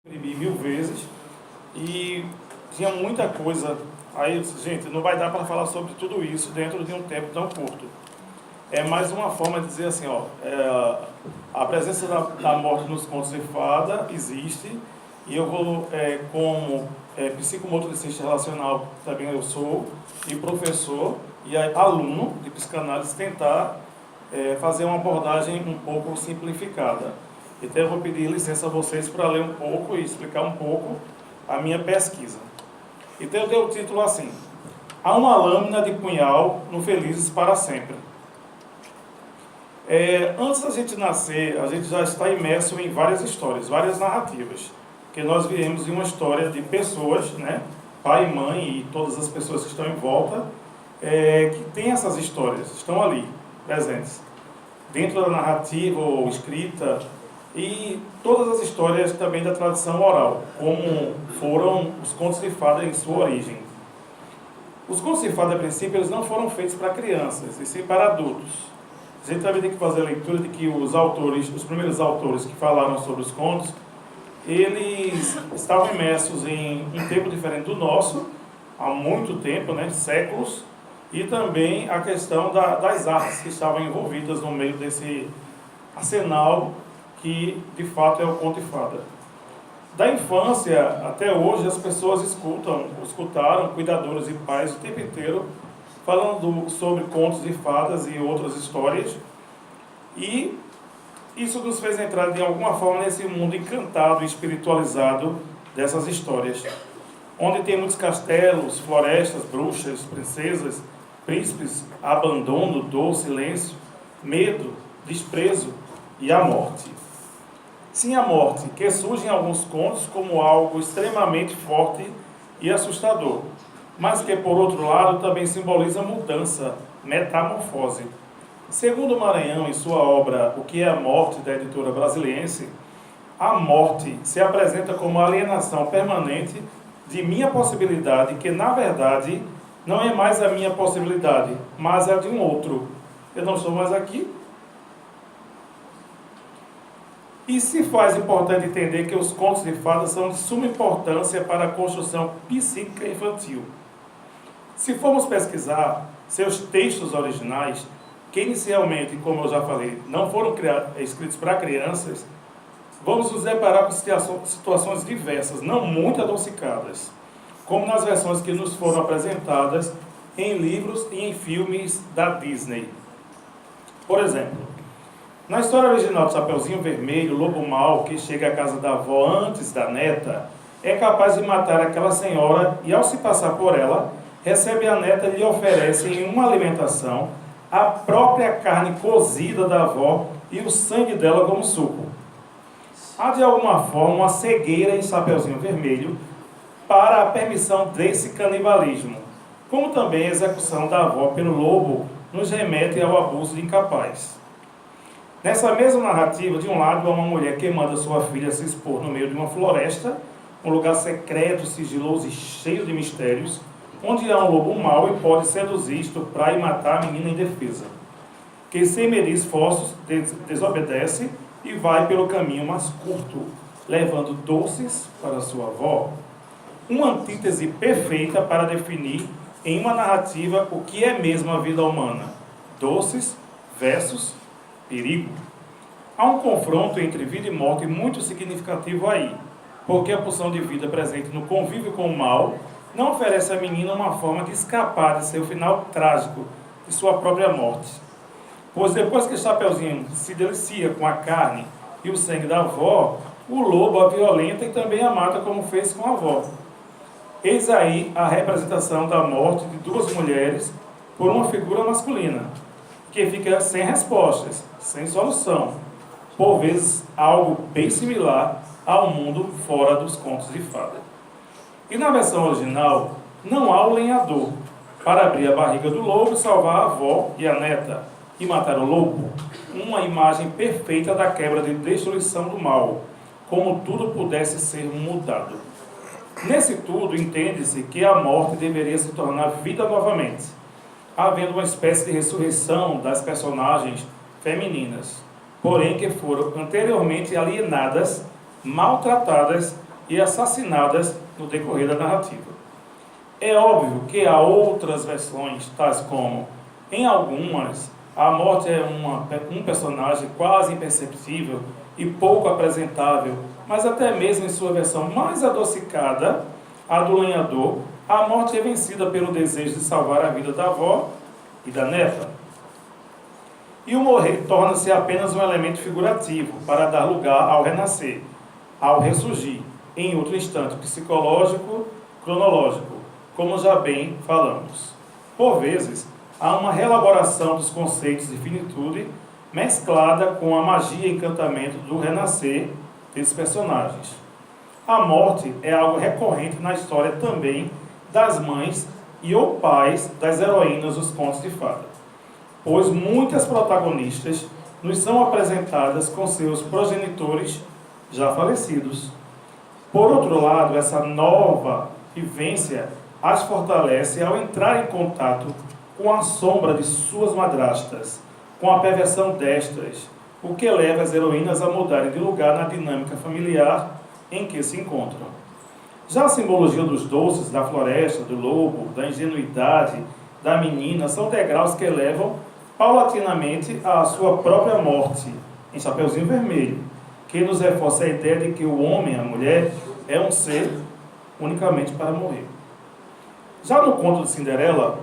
Escrevi 1000 vezes e tinha muita coisa. Aí eu disse, gente, não vai dar para falar sobre tudo isso dentro de um tempo tão curto. É mais uma forma de dizer assim, ó, a presença da morte nos contos de fada existe, e eu vou, como psicomotricista relacional, também eu sou, e professor e aluno de psicanálise, tentar fazer uma abordagem um pouco simplificada. Então eu vou pedir licença a vocês para ler um pouco e explicar um pouco a minha pesquisa. Então eu dei o título assim: Há uma lâmina de punhal no Felizes para Sempre. Antes da gente nascer, a gente já está imerso em várias histórias, várias narrativas. Porque nós viemos em uma história de pessoas, né, pai, mãe e todas as pessoas que estão em volta, que têm essas histórias, estão ali, presentes. Dentro da narrativa ou escrita, e todas as histórias também da tradição oral, como foram os contos de fada em sua origem. Os contos de fada, a princípio, eles não foram feitos para crianças, e sim para adultos. A gente também tem que fazer a leitura de que os primeiros autores que falaram sobre os contos, eles estavam imersos em um tempo diferente do nosso, há muito tempo, né, séculos, e também a questão das artes que estavam envolvidas no meio desse arsenal que de fato é o conto de fada. Da infância até hoje, as pessoas escutaram cuidadores e pais o tempo inteiro falando sobre contos de fadas e outras histórias, e isso nos fez entrar de alguma forma nesse mundo encantado e espiritualizado dessas histórias, onde tem muitos castelos, florestas, bruxas, princesas, príncipes, abandono, dor, silêncio, medo, desprezo e a morte. Sim, a morte, que surge em alguns contos como algo extremamente forte e assustador, mas que, por outro lado, também simboliza mudança, metamorfose. Segundo Maranhão, em sua obra O que é a Morte, da editora Brasiliense, a morte se apresenta como alienação permanente de minha possibilidade, que, na verdade, não é mais a minha possibilidade, mas a de um outro. Eu não estou mais aqui. E se faz importante entender que os contos de fadas são de suma importância para a construção psíquica infantil. Se formos pesquisar seus textos originais, que inicialmente, como eu já falei, não foram escritos para crianças, vamos nos deparar com situações diversas, não muito adocicadas, como nas versões que nos foram apresentadas em livros e em filmes da Disney. Por exemplo, na história original do Chapeuzinho Vermelho, o lobo mau, que chega à casa da avó antes da neta, é capaz de matar aquela senhora e, ao se passar por ela, recebe a neta e lhe oferece em uma alimentação a própria carne cozida da avó e o sangue dela como suco. Há de alguma forma uma cegueira em Chapeuzinho Vermelho para a permissão desse canibalismo, como também a execução da avó pelo lobo nos remete ao abuso de incapaz. Nessa mesma narrativa, de um lado há uma mulher que manda sua filha se expor no meio de uma floresta, um lugar secreto, sigiloso e cheio de mistérios, onde há um lobo mau e pode seduzir, estuprar e matar a menina indefesa, que sem medir esforços desobedece e vai pelo caminho mais curto, levando doces para sua avó. Uma antítese perfeita para definir em uma narrativa o que é mesmo a vida humana: doces versus perigo. Há um confronto entre vida e morte muito significativo aí, porque a pulsão de vida presente no convívio com o mal não oferece à menina uma forma de escapar de seu final trágico, de sua própria morte. Pois depois que Chapeuzinho se delicia com a carne e o sangue da avó, o lobo a violenta e também a mata como fez com a avó. Eis aí a representação da morte de duas mulheres por uma figura masculina, que fica sem respostas, sem solução, por vezes algo bem similar ao mundo fora dos contos de fada. E na versão original, não há o lenhador para abrir a barriga do lobo e salvar a avó e a neta, e matar o lobo, uma imagem perfeita da quebra de destruição do mal, como tudo pudesse ser mudado. Nesse tudo, entende-se que a morte deveria se tornar vida novamente, havendo uma espécie de ressurreição das personagens femininas, porém que foram anteriormente alienadas, maltratadas e assassinadas no decorrer da narrativa. É óbvio que há outras versões, tais como, em algumas, a morte é um personagem quase imperceptível e pouco apresentável, mas até mesmo em sua versão mais adocicada, a do lenhador, a morte é vencida pelo desejo de salvar a vida da avó e da neta. E o morrer torna-se apenas um elemento figurativo para dar lugar ao renascer, ao ressurgir, em outro instante psicológico, cronológico, como já bem falamos. Por vezes, há uma reelaboração dos conceitos de finitude mesclada com a magia e encantamento do renascer desses personagens. A morte é algo recorrente na história também das mães e ou pais das heroínas dos contos de fada, pois muitas protagonistas nos são apresentadas com seus progenitores já falecidos. Por outro lado, essa nova vivência as fortalece ao entrar em contato com a sombra de suas madrastas, com a perversão destas, o que leva as heroínas a mudarem de lugar na dinâmica familiar em que se encontram. Já a simbologia dos doces, da floresta, do lobo, da ingenuidade, da menina, são degraus que levam paulatinamente à sua própria morte, em Chapeuzinho Vermelho, que nos reforça a ideia de que o homem, a mulher, é um ser unicamente para morrer. Já no conto de Cinderela,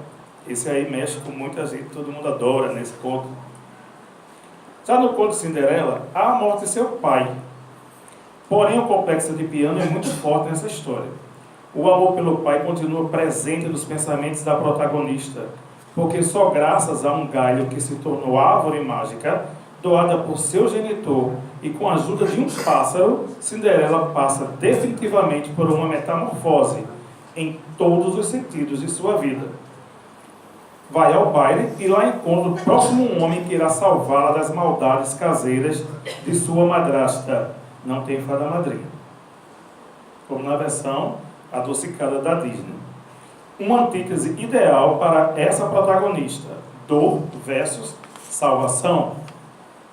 esse aí mexe com muita gente, todo mundo adora nesse conto. Já no conto de Cinderela, há a morte de seu pai. Porém, o complexo de piano é muito forte nessa história. O amor pelo pai continua presente nos pensamentos da protagonista, porque só graças a um galho que se tornou árvore mágica, doada por seu genitor, e com a ajuda de um pássaro, Cinderela passa definitivamente por uma metamorfose em todos os sentidos de sua vida. Vai ao baile e lá encontra o próximo homem que irá salvá-la das maldades caseiras de sua madrasta. Não tem fada madrinha, como na versão adocicada da Disney. Uma antítese ideal para essa protagonista, dor versus salvação.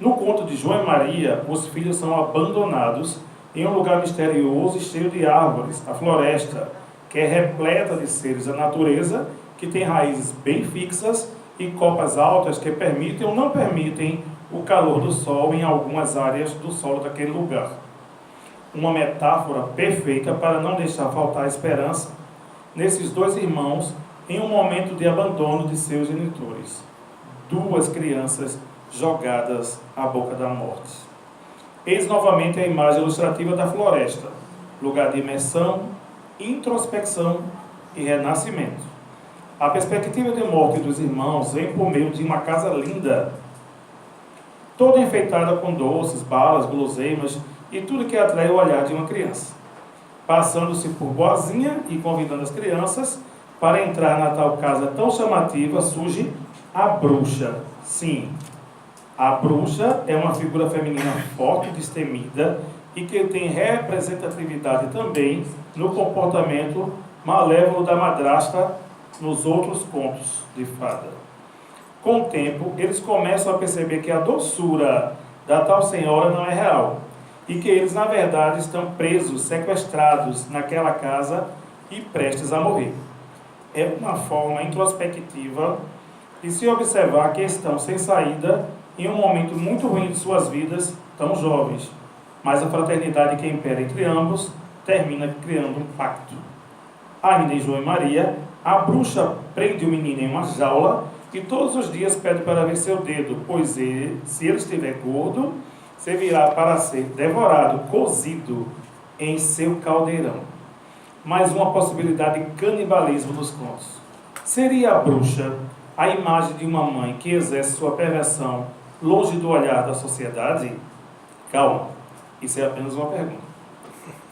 No conto de João e Maria, os filhos são abandonados em um lugar misterioso e cheio de árvores, a floresta, que é repleta de seres da natureza, que tem raízes bem fixas e copas altas que permitem ou não permitem o calor do sol em algumas áreas do solo daquele lugar. Uma metáfora perfeita para não deixar faltar esperança nesses dois irmãos em um momento de abandono de seus genitores. Duas crianças jogadas à boca da morte. Eis novamente a imagem ilustrativa da floresta, lugar de imersão, introspecção e renascimento. A perspectiva de morte dos irmãos vem por meio de uma casa linda, toda enfeitada com doces, balas, guloseimas e tudo que atrai o olhar de uma criança, passando-se por boazinha e convidando as crianças para entrar na tal casa tão chamativa, surge a bruxa. Sim, a bruxa é uma figura feminina forte e destemida e que tem representatividade também no comportamento malévolo da madrasta nos outros contos de fada. Com o tempo, eles começam a perceber que a doçura da tal senhora não é real e que eles, na verdade, estão presos, sequestrados naquela casa e prestes a morrer. É uma forma introspectiva de se observar que estão sem saída em um momento muito ruim de suas vidas, tão jovens, mas a fraternidade que impera entre ambos termina criando um pacto. Ainda em João e Maria, a bruxa prende o menino em uma jaula e todos os dias pede para ver seu dedo, pois ele, se ele estiver gordo, servirá para ser devorado, cozido em seu caldeirão. Mais uma possibilidade de canibalismo nos contos. Seria a bruxa a imagem de uma mãe que exerce sua perversão longe do olhar da sociedade? Calma, isso é apenas uma pergunta.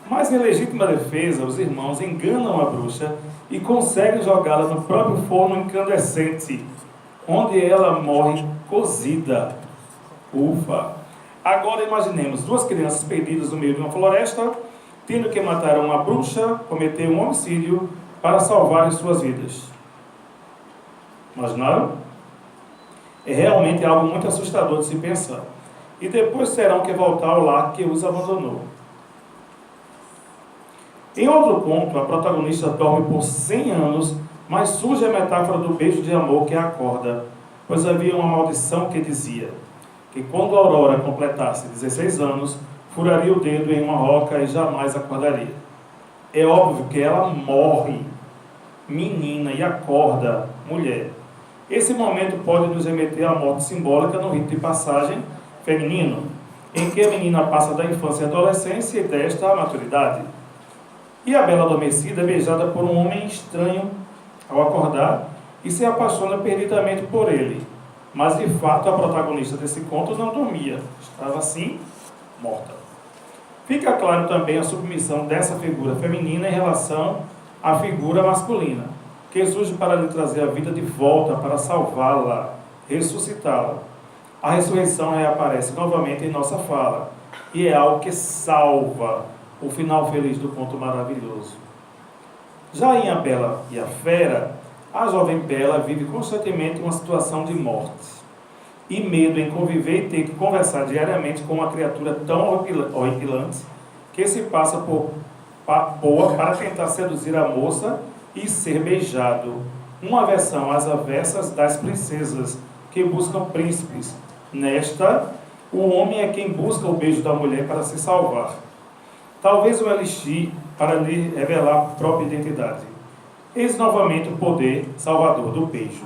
Mas em legítima defesa, os irmãos enganam a bruxa e conseguem jogá-la no próprio forno incandescente, onde ela morre cozida. Ufa! Agora imaginemos duas crianças perdidas no meio de uma floresta, tendo que matar uma bruxa, cometer um homicídio para salvarem suas vidas. Imaginaram? É realmente algo muito assustador de se pensar. E depois terão que voltar ao lar que os abandonou. Em outro conto, a protagonista dorme por 100 anos, mas surge a metáfora do beijo de amor que a acorda, pois havia uma maldição que dizia que quando a Aurora completasse 16 anos, furaria o dedo em uma roca e jamais acordaria. É óbvio que ela morre, menina, e acorda, mulher. Esse momento pode nos remeter à morte simbólica no rito de passagem feminino, em que a menina passa da infância à adolescência e desta à maturidade. E a bela adormecida é beijada por um homem estranho ao acordar e se apaixona perdidamente por ele. Mas de fato a protagonista desse conto não dormia, estava assim, morta. Fica claro também a submissão dessa figura feminina em relação à figura masculina, que surge para lhe trazer a vida de volta, para salvá-la, ressuscitá-la. A ressurreição reaparece novamente em nossa fala, e é algo que salva o final feliz do conto maravilhoso. Já em A Bela e a Fera, a jovem Bela vive constantemente uma situação de morte e medo em conviver e ter que conversar diariamente com uma criatura tão horripilante que se passa por boa para tentar seduzir a moça e ser beijado. Uma versão às avessas das princesas que buscam príncipes. Nesta, o homem é quem busca o beijo da mulher para se salvar. Talvez o elixir para lhe revelar a própria identidade. Eis novamente o poder salvador do beijo.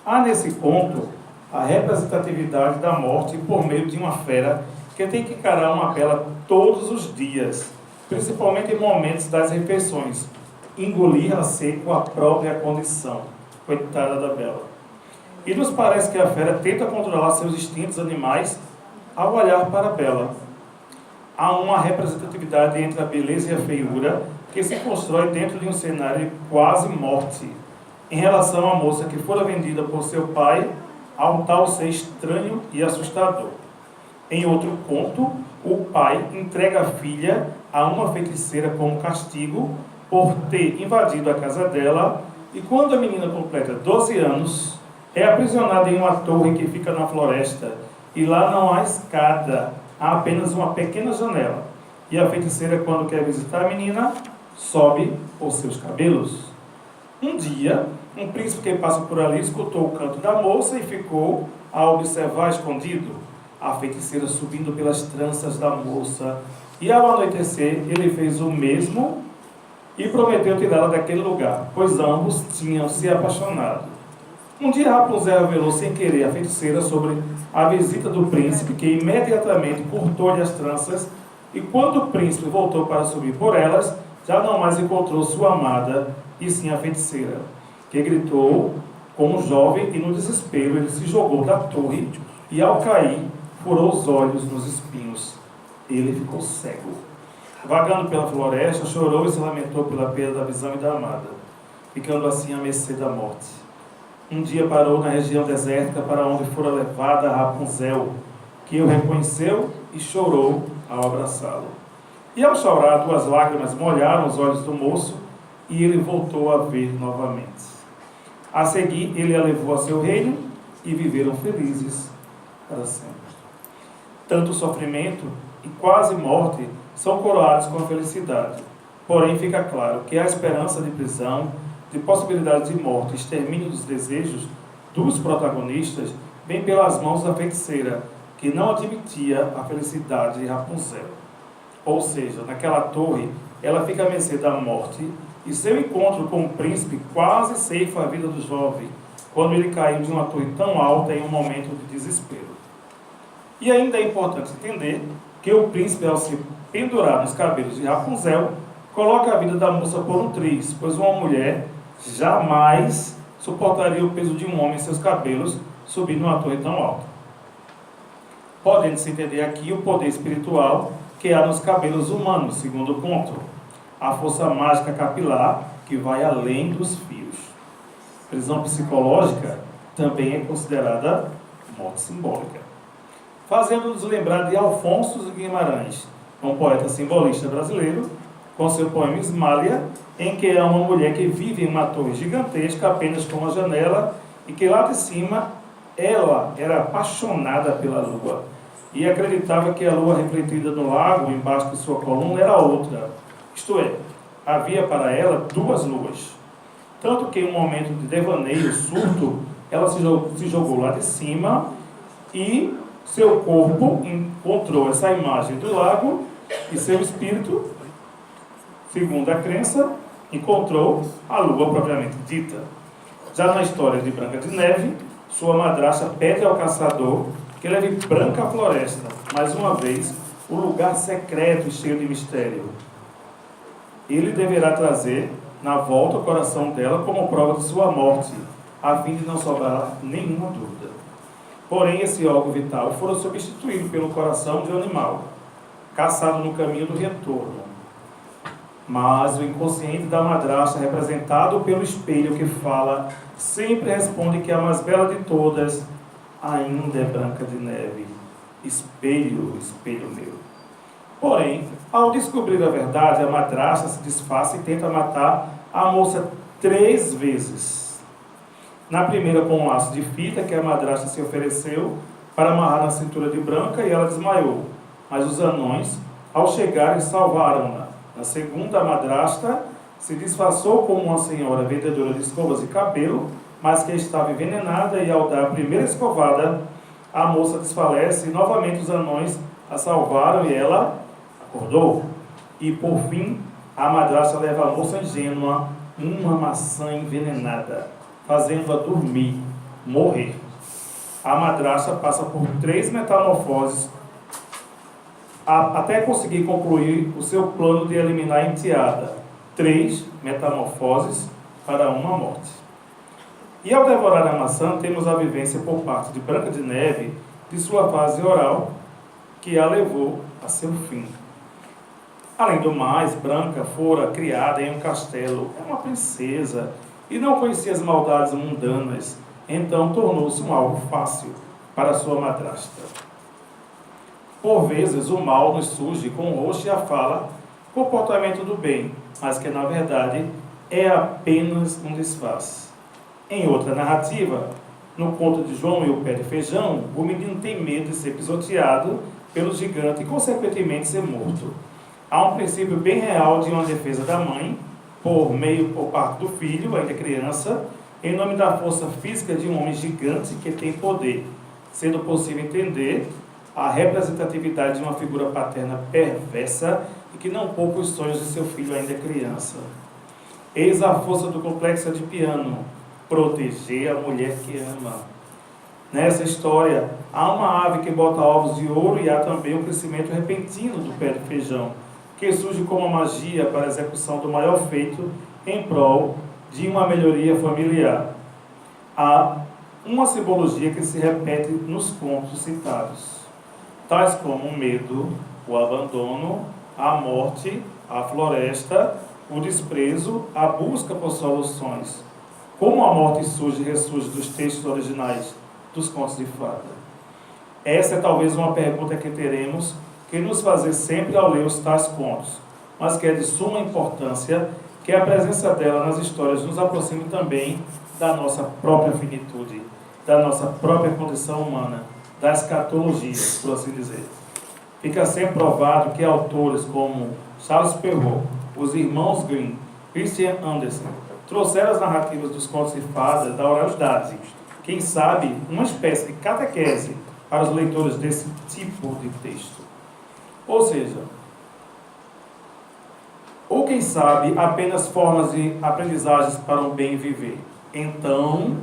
Há nesse conto a representatividade da morte por meio de uma fera que tem que encarar uma bela todos os dias, principalmente em momentos das refeições, engolir a seco a própria condição. Coitada da bela. E nos parece que a fera tenta controlar seus instintos animais ao olhar para a bela. Há uma representatividade entre a beleza e a feiura que se constrói dentro de um cenário de quase morte, em relação à moça que fora vendida por seu pai a um tal ser estranho e assustador. Em outro conto, o pai entrega a filha a uma feiticeira como castigo por ter invadido a casa dela, e quando a menina completa 12 anos, é aprisionada em uma torre que fica na floresta, e lá não há escada, há apenas uma pequena janela. E a feiticeira, quando quer visitar a menina, sobe por seus cabelos. Um dia, um príncipe que passa por ali escutou o canto da moça e ficou a observar escondido a feiticeira subindo pelas tranças da moça. E ao anoitecer, ele fez o mesmo e prometeu tirá-la daquele lugar, pois ambos tinham se apaixonado. Um dia Rapunzel revelou sem querer a feiticeira sobre a visita do príncipe, que imediatamente cortou-lhe as tranças, e quando o príncipe voltou para subir por elas, já não mais encontrou sua amada, e sim a feiticeira, que gritou como um jovem, e no desespero ele se jogou da torre, e ao cair, furou os olhos nos espinhos. Ele ficou cego. Vagando pela floresta, chorou e se lamentou pela perda da visão e da amada, ficando assim à mercê da morte. Um dia parou na região desértica para onde fora levada a Rapunzel, que o reconheceu e chorou ao abraçá-lo. E ao chorar, 2 lágrimas molharam os olhos do moço, e ele voltou a ver novamente. A seguir, ele a levou a seu reino, e viveram felizes para sempre. Tanto o sofrimento e quase morte são coroados com a felicidade. Porém, fica claro que a esperança de prisão, de possibilidade de morte e extermínio dos desejos dos protagonistas vem pelas mãos da feiticeira, que não admitia a felicidade de Rapunzel. Ou seja, naquela torre, ela fica à mercê da morte, e seu encontro com o príncipe quase ceifa a vida do jovem, quando ele caiu de uma torre tão alta em um momento de desespero. E ainda é importante entender que o príncipe, ao se pendurar nos cabelos de Rapunzel, coloca a vida da moça por um triz, pois uma mulher jamais suportaria o peso de um homem em seus cabelos subindo uma torre tão alta. Podendo-se entender aqui o poder espiritual que há nos cabelos humanos, segundo o conto, a força mágica capilar que vai além dos fios. Prisão psicológica também é considerada morte simbólica. Fazendo-nos lembrar de Alfonso de Guimarães, um poeta simbolista brasileiro, com seu poema Ismália, em que há uma mulher que vive em uma torre gigantesca apenas com uma janela, e que lá de cima ela era apaixonada pela lua e acreditava que a lua refletida no lago embaixo de sua coluna era outra, Isto é, havia para ela duas luas. Tanto que em um momento de devaneio, surto, ela se jogou lá de cima e seu corpo encontrou essa imagem do lago e seu espírito, segundo a crença, encontrou a lua propriamente dita. Já na história de Branca de Neve, sua madrasta pede ao caçador que leve Branca à floresta, mais uma vez, o lugar secreto e cheio de mistério. Ele deverá trazer na volta o coração dela como prova de sua morte, a fim de não sobrar nenhuma dúvida. Porém, esse órgão vital fora substituído pelo coração de um animal, caçado no caminho do retorno. Mas o inconsciente da madrasta, representado pelo espelho que fala, sempre responde que a mais bela de todas ainda é Branca de Neve. Espelho, espelho meu. Porém, ao descobrir a verdade, a madrasta se disfarça e tenta matar a moça 3 vezes. Na primeira, com um laço de fita que a madrasta se ofereceu para amarrar na cintura de Branca, e ela desmaiou. Mas os anões, ao chegarem, salvaram-na. Na segunda, a madrasta se disfarçou como uma senhora vendedora de escovas de cabelo, mas que estava envenenada, e ao dar a primeira escovada, a moça desfalece e novamente os anões a salvaram e ela acordou. E por fim, a madrasta leva a moça ingênua uma maçã envenenada, fazendo-a dormir, morrer. A madrasta passa por 3 metamorfoses até conseguir concluir o seu plano de eliminar a enteada. 3 metamorfoses para uma morte. E ao devorar a maçã, temos a vivência por parte de Branca de Neve de sua fase oral, que a levou a seu fim. Além do mais, Branca fora criada em um castelo, é uma princesa, e não conhecia as maldades mundanas, então tornou-se um alvo fácil para sua madrasta. Por vezes o mal nos surge com o rosto e a fala, comportamento do bem, mas que na verdade é apenas um disfarce. Em outra narrativa, no conto de João e o Pé de Feijão, o menino tem medo de ser pisoteado pelo gigante e consequentemente ser morto. Há um princípio bem real de uma defesa da mãe, por parte do filho, ainda criança, em nome da força física de um homem gigante que tem poder, sendo possível entender a representatividade de uma figura paterna perversa e que não poupa os sonhos de seu filho ainda criança. Eis a força do complexo edipiano, proteger a mulher que ama. Nessa história, há uma ave que bota ovos de ouro e há também o crescimento repentino do pé de feijão, que surge como uma magia para a execução do maior feito em prol de uma melhoria familiar. Há uma simbologia que se repete nos contos citados, tais como o medo, o abandono, a morte, a floresta, o desprezo, a busca por soluções. Como a morte surge e ressurge dos textos originais dos contos de fada? Essa é talvez uma pergunta que teremos que nos fazer sempre ao ler os tais contos, mas que é de suma importância que a presença dela nas histórias nos aproxime também da nossa própria finitude, da nossa própria condição humana, da escatologia, por assim dizer. Fica sempre provado que autores como Charles Perrault, os irmãos Grimm, Christian Andersen, trouxeram as narrativas dos contos de fadas da oralidade, quem sabe uma espécie de catequese para os leitores desse tipo de texto. Ou seja, ou quem sabe apenas formas de aprendizagens para um bem viver. Então,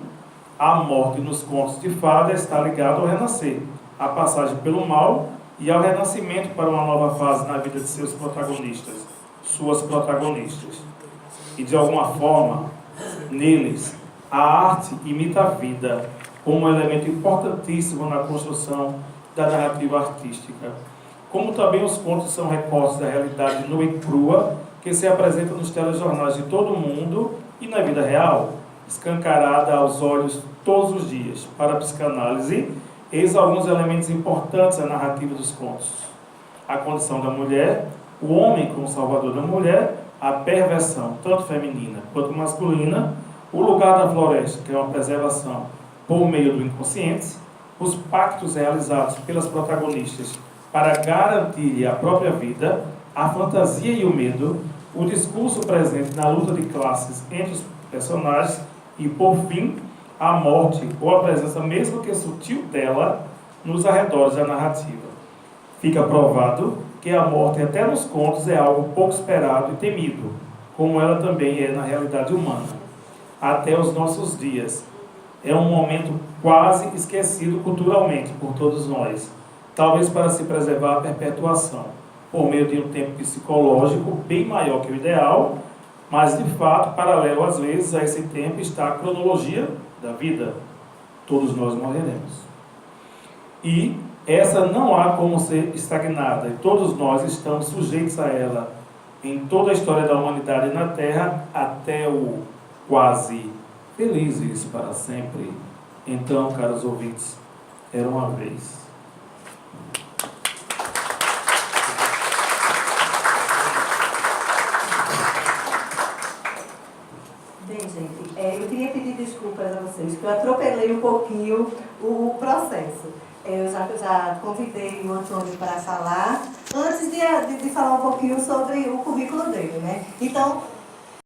a morte nos contos de fada está ligada ao renascer, à passagem pelo mal e ao renascimento para uma nova fase na vida de seus protagonistas, suas protagonistas. E de alguma forma, neles, a arte imita a vida como um elemento importantíssimo na construção da narrativa artística. Como também os contos são recortes da realidade nua e crua que se apresenta nos telejornais de todo o mundo e na vida real, escancarada aos olhos todos os dias. Para a psicanálise, eis alguns elementos importantes da narrativa dos contos: a condição da mulher, o homem como salvador da mulher, a perversão, tanto feminina quanto masculina, o lugar da floresta, que é uma preservação por meio do inconsciente, os pactos realizados pelas protagonistas para garantir a própria vida, a fantasia e o medo, o discurso presente na luta de classes entre os personagens e, por fim, a morte ou a presença, mesmo que sutil, dela nos arredores da narrativa. Fica provado que a morte, até nos contos, é algo pouco esperado e temido, como ela também é na realidade humana, até os nossos dias. É um momento quase esquecido culturalmente por todos nós, talvez para se preservar a perpetuação, por meio de um tempo psicológico bem maior que o ideal, mas de fato, paralelo às vezes a esse tempo está a cronologia da vida. Todos nós morreremos. E essa não há como ser estagnada, e todos nós estamos sujeitos a ela em toda a história da humanidade na Terra, até o quase felizes para sempre. Então, caros ouvintes, era uma vez. Bem, gente, eu queria pedir desculpas a vocês, porque eu atropelei um pouquinho o processo. Eu já convidei o Antônio para falar, antes de falar um pouquinho sobre o currículo dele, né? Então,